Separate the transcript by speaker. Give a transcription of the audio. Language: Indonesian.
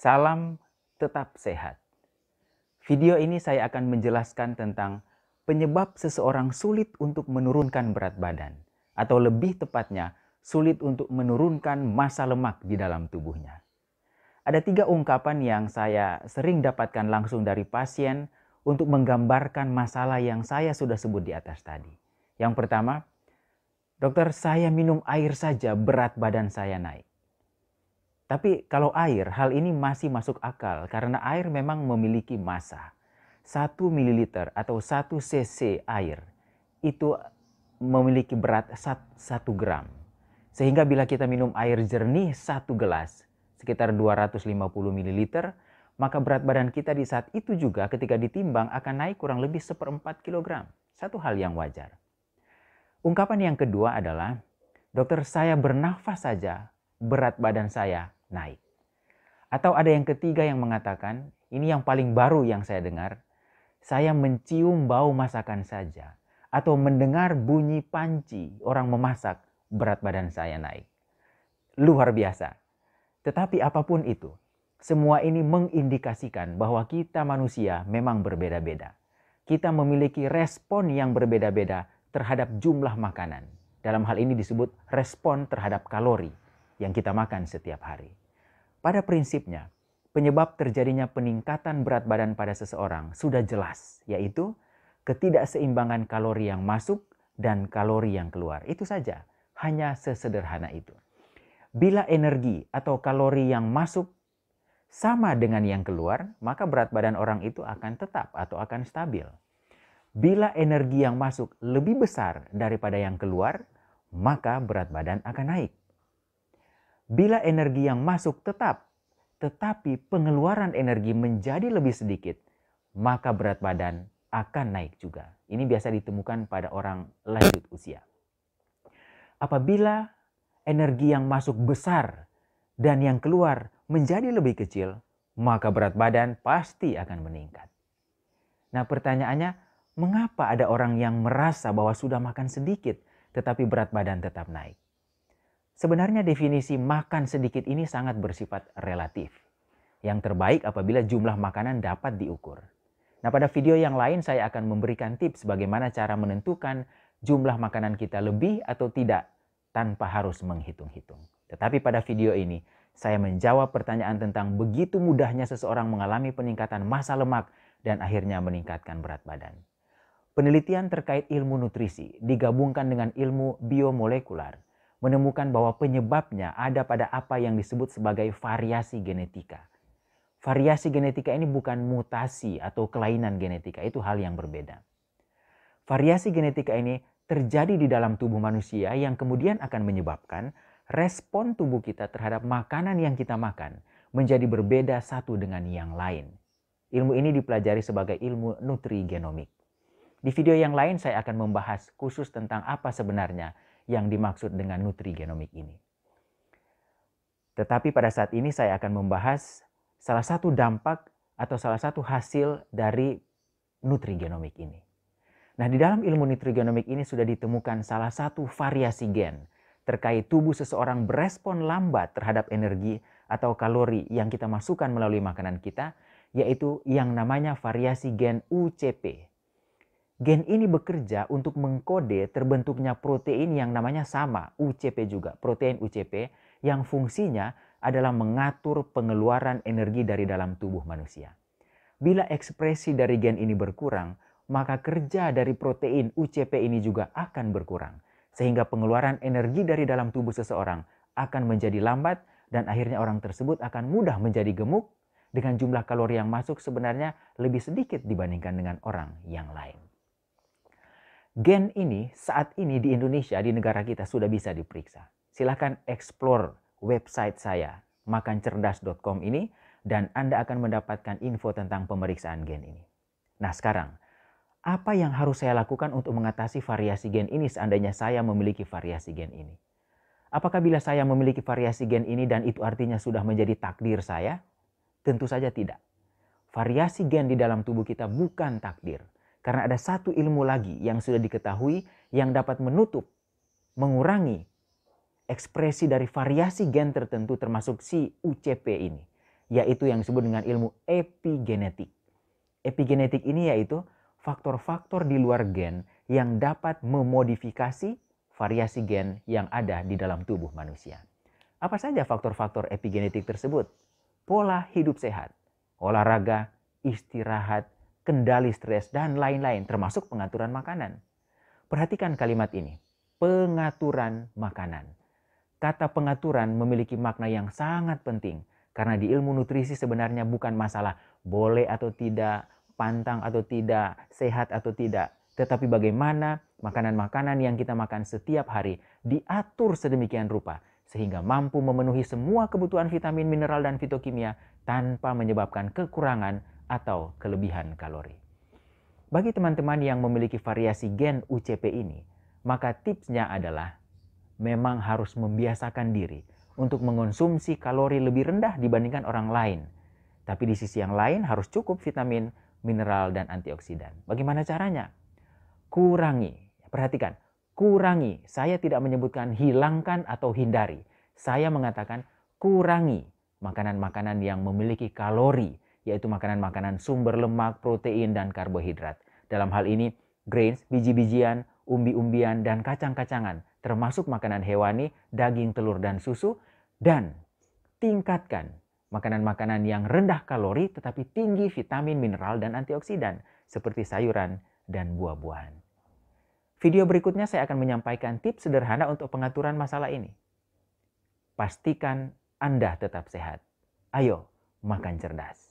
Speaker 1: Salam tetap sehat. Video ini saya akan menjelaskan tentang penyebab seseorang sulit untuk menurunkan berat badan, atau lebih tepatnya sulit untuk menurunkan massa lemak di dalam tubuhnya. Ada 3 ungkapan yang saya sering dapatkan langsung dari pasien untuk menggambarkan masalah yang saya sudah sebut di atas tadi. Yang pertama, dokter, saya minum air saja berat badan saya naik. Tapi kalau air, hal ini masih masuk akal karena air memang memiliki massa. 1 ml atau 1 cc air itu memiliki berat 1 gram. Sehingga bila kita minum air jernih 1 gelas, sekitar 250 ml, maka berat badan kita di saat itu juga ketika ditimbang akan naik kurang lebih 1/4 kilogram. Satu hal yang wajar. Ungkapan yang kedua adalah, dokter, saya bernafas saja berat badan saya naik. Atau ada yang ketiga yang mengatakan, ini yang paling baru yang saya dengar, saya mencium bau masakan saja atau mendengar bunyi panci orang memasak, berat badan saya naik. Luar biasa. Tetapi apapun itu, semua ini mengindikasikan bahwa kita manusia memang berbeda-beda. Kita memiliki respon yang berbeda-beda terhadap jumlah makanan. Dalam hal ini disebut respon terhadap kalori yang kita makan setiap hari. Pada prinsipnya, penyebab terjadinya peningkatan berat badan pada seseorang sudah jelas, yaitu ketidakseimbangan kalori yang masuk dan kalori yang keluar. Itu saja, hanya sesederhana itu. Bila energi atau kalori yang masuk sama dengan yang keluar, maka berat badan orang itu akan tetap atau akan stabil. Bila energi yang masuk lebih besar daripada yang keluar, maka berat badan akan naik. Bila energi yang masuk tetap, tetapi pengeluaran energi menjadi lebih sedikit, maka berat badan akan naik juga. Ini biasa ditemukan pada orang lanjut usia. Apabila energi yang masuk besar dan yang keluar menjadi lebih kecil, maka berat badan pasti akan meningkat. Nah, pertanyaannya, mengapa ada orang yang merasa bahwa sudah makan sedikit tetapi berat badan tetap naik? Sebenarnya definisi makan sedikit ini sangat bersifat relatif. Yang terbaik apabila jumlah makanan dapat diukur. Nah, pada video yang lain saya akan memberikan tips bagaimana cara menentukan jumlah makanan kita lebih atau tidak tanpa harus menghitung-hitung. Tetapi pada video ini saya menjawab pertanyaan tentang begitu mudahnya seseorang mengalami peningkatan massa lemak dan akhirnya meningkatkan berat badan. Penelitian terkait ilmu nutrisi digabungkan dengan ilmu biomolekular menemukan bahwa penyebabnya ada pada apa yang disebut sebagai variasi genetika. Variasi genetika ini bukan mutasi atau kelainan genetika, itu hal yang berbeda. Variasi genetika ini terjadi di dalam tubuh manusia yang kemudian akan menyebabkan respon tubuh kita terhadap makanan yang kita makan menjadi berbeda satu dengan yang lain. Ilmu ini dipelajari sebagai ilmu nutrigenomik. Di video yang lain saya akan membahas khusus tentang apa sebenarnya yang dimaksud dengan nutrigenomik ini. Tetapi pada saat ini saya akan membahas salah satu dampak atau salah satu hasil dari nutrigenomik ini. Nah, di dalam ilmu nutrigenomik ini sudah ditemukan salah satu variasi gen terkait tubuh seseorang berespon lambat terhadap energi atau kalori yang kita masukkan melalui makanan kita, yaitu yang namanya variasi gen UCP. Gen ini bekerja untuk mengkode terbentuknya protein yang namanya sama, UCP juga, protein UCP yang fungsinya adalah mengatur pengeluaran energi dari dalam tubuh manusia. Bila ekspresi dari gen ini berkurang, maka kerja dari protein UCP ini juga akan berkurang. Sehingga pengeluaran energi dari dalam tubuh seseorang akan menjadi lambat dan akhirnya orang tersebut akan mudah menjadi gemuk dengan jumlah kalori yang masuk sebenarnya lebih sedikit dibandingkan dengan orang yang lain. Gen ini saat ini di Indonesia, di negara kita sudah bisa diperiksa. Silahkan explore website saya, makancerdas.com ini, dan Anda akan mendapatkan info tentang pemeriksaan gen ini. Nah sekarang, apa yang harus saya lakukan untuk mengatasi variasi gen ini seandainya saya memiliki variasi gen ini? Apakah bila saya memiliki variasi gen ini dan itu artinya sudah menjadi takdir saya? Tentu saja tidak. Variasi gen di dalam tubuh kita bukan takdir. Karena ada satu ilmu lagi yang sudah diketahui yang dapat menutup, mengurangi ekspresi dari variasi gen tertentu termasuk si UCP ini. yaitu yang disebut dengan ilmu epigenetik. Epigenetik ini yaitu faktor-faktor di luar gen yang dapat memodifikasi variasi gen yang ada di dalam tubuh manusia. Apa saja faktor-faktor epigenetik tersebut? Pola hidup sehat, olahraga, istirahat, kendali stres, dan lain-lain, termasuk pengaturan makanan. Perhatikan kalimat ini, pengaturan makanan. Kata pengaturan memiliki makna yang sangat penting, karena di ilmu nutrisi sebenarnya bukan masalah boleh atau tidak, pantang atau tidak, sehat atau tidak, tetapi bagaimana makanan-makanan yang kita makan setiap hari diatur sedemikian rupa, sehingga mampu memenuhi semua kebutuhan vitamin, mineral, dan fitokimia tanpa menyebabkan kekurangan atau kelebihan kalori. Bagi teman-teman yang memiliki variasi gen UCP ini, maka tipsnya adalah memang harus membiasakan diri untuk mengonsumsi kalori lebih rendah dibandingkan orang lain. Tapi di sisi yang lain harus cukup vitamin, mineral, dan antioksidan. Bagaimana caranya? Kurangi. Perhatikan, kurangi. Saya tidak menyebutkan hilangkan atau hindari. Saya mengatakan kurangi makanan-makanan yang memiliki kalori, yaitu makanan-makanan sumber lemak, protein, dan karbohidrat. Dalam hal ini, grains, biji-bijian, umbi-umbian, dan kacang-kacangan, termasuk makanan hewani, daging, telur, dan susu, dan tingkatkan makanan-makanan yang rendah kalori tetapi tinggi vitamin, mineral, dan antioksidan, seperti sayuran dan buah-buahan. Video berikutnya saya akan menyampaikan tips sederhana untuk pengaturan masalah ini. Pastikan Anda tetap sehat. Ayo, makan cerdas.